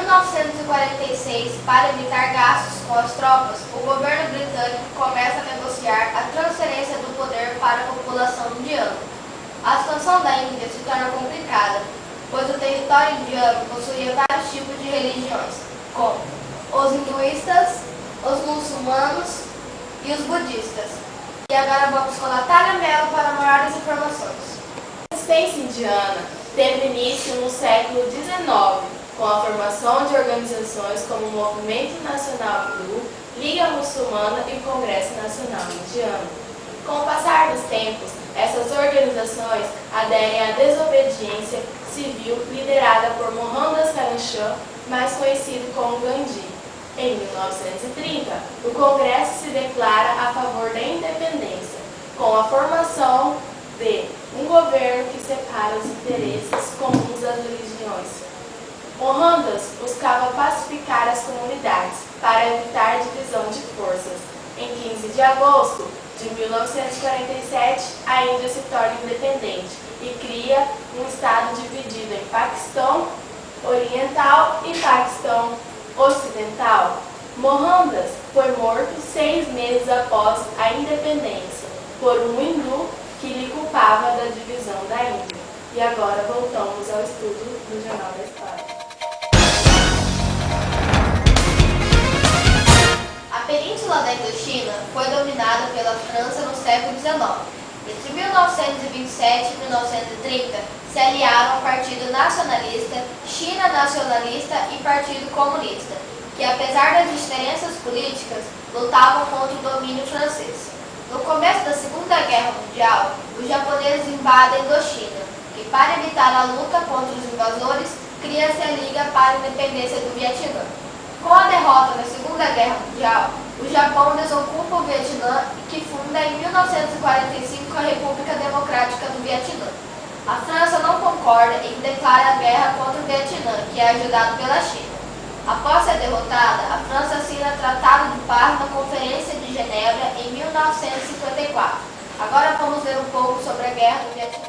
1946, para evitar gastos com as tropas, o governo britânico começa a negociar a transferência do poder para a população indiana. A situação da Índia se torna complicada, pois o território indiano possuía vários tipos de religiões, como os hinduístas, os muçulmanos e os budistas. E agora vamos com Natália Mello para maiores informações. A resistência indiana teve início no século XIX, com a formação de organizações como o Movimento Nacional Hindu, Liga Muçulmana e o Congresso Nacional Indiano. Com o passar dos tempos, essas organizações aderem à desobediência civil liderada por Mohandas Karamchand, mais conhecido como Gandhi. Em 1930, o Congresso se declara a favor da independência, com a formação de um governo que separa os interesses comuns das religiões. Mohandas buscava pacificar as comunidades para evitar divisão de forças. Em 15 de agosto de 1947, a Índia se torna independente e cria um estado dividido em Paquistão Oriental e Paquistão Ocidental. Mohandas foi morto 6 meses após a independência por um hindu que lhe culpava da divisão da Índia. E agora voltamos ao estudo do Jornal da História. A península da Indochina foi dominada pela França no século XIX. Entre 1927 e 1930, se aliaram ao Partido Nacionalista, China Nacionalista e Partido Comunista, que apesar das diferenças políticas, lutavam contra o domínio francês. No começo da Segunda Guerra Mundial, os japoneses invadem a Indochina, e para evitar a luta contra os invasores, cria-se a Liga para a Independência do Vietnã. Com a derrota na Segunda Guerra Mundial, o Japão desocupa o Vietnã e que funda em 1945 a República Democrática do Vietnã. A França não concorda e declara a guerra contra o Vietnã, que é ajudado pela China. Após ser derrotada, a França assina o Tratado de Paz na Conferência de Genebra em 1954. Agora vamos ver um pouco sobre a Guerra do Vietnã.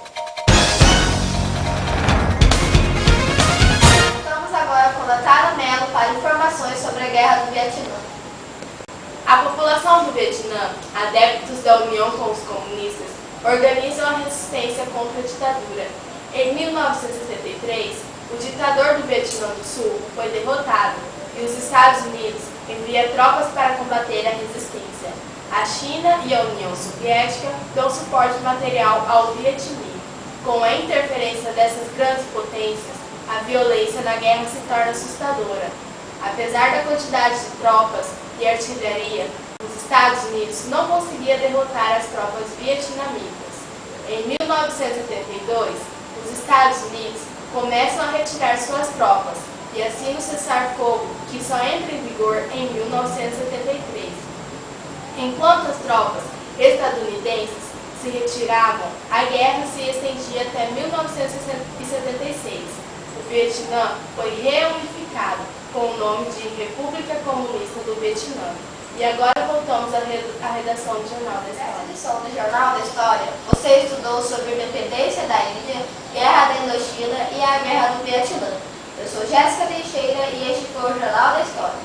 Estamos agora com Natália Mello para informações sobre a Guerra do Vietnã. A população do Vietnã, adeptos da união com os comunistas, organizam a resistência contra a ditadura. Em 1973, o ditador do Vietnã do Sul foi derrotado e os Estados Unidos enviam tropas para combater a resistência. A China e a União Soviética dão suporte material ao Vietnã. Com a interferência dessas grandes potências, a violência na guerra se torna assustadora. Apesar da quantidade de tropas e artilharia, os Estados Unidos não conseguiam derrotar as tropas vietnamitas. Em 1972, os Estados Unidos começam a retirar suas tropas e assinam o cessar-fogo, que só entra em vigor em 1973. Enquanto as tropas estadunidenses se retiravam, a guerra se estendia até 1976. O Vietnã foi reunificado com o nome de República Comunista do Vietnã. E agora voltamos à redação do Jornal da História. Nessa edição do Jornal da História, você estudou sobre a independência da Índia, Guerra da Indochina e a Guerra do Vietnã. Eu sou Jéssica Teixeira e este foi o Jornal da História.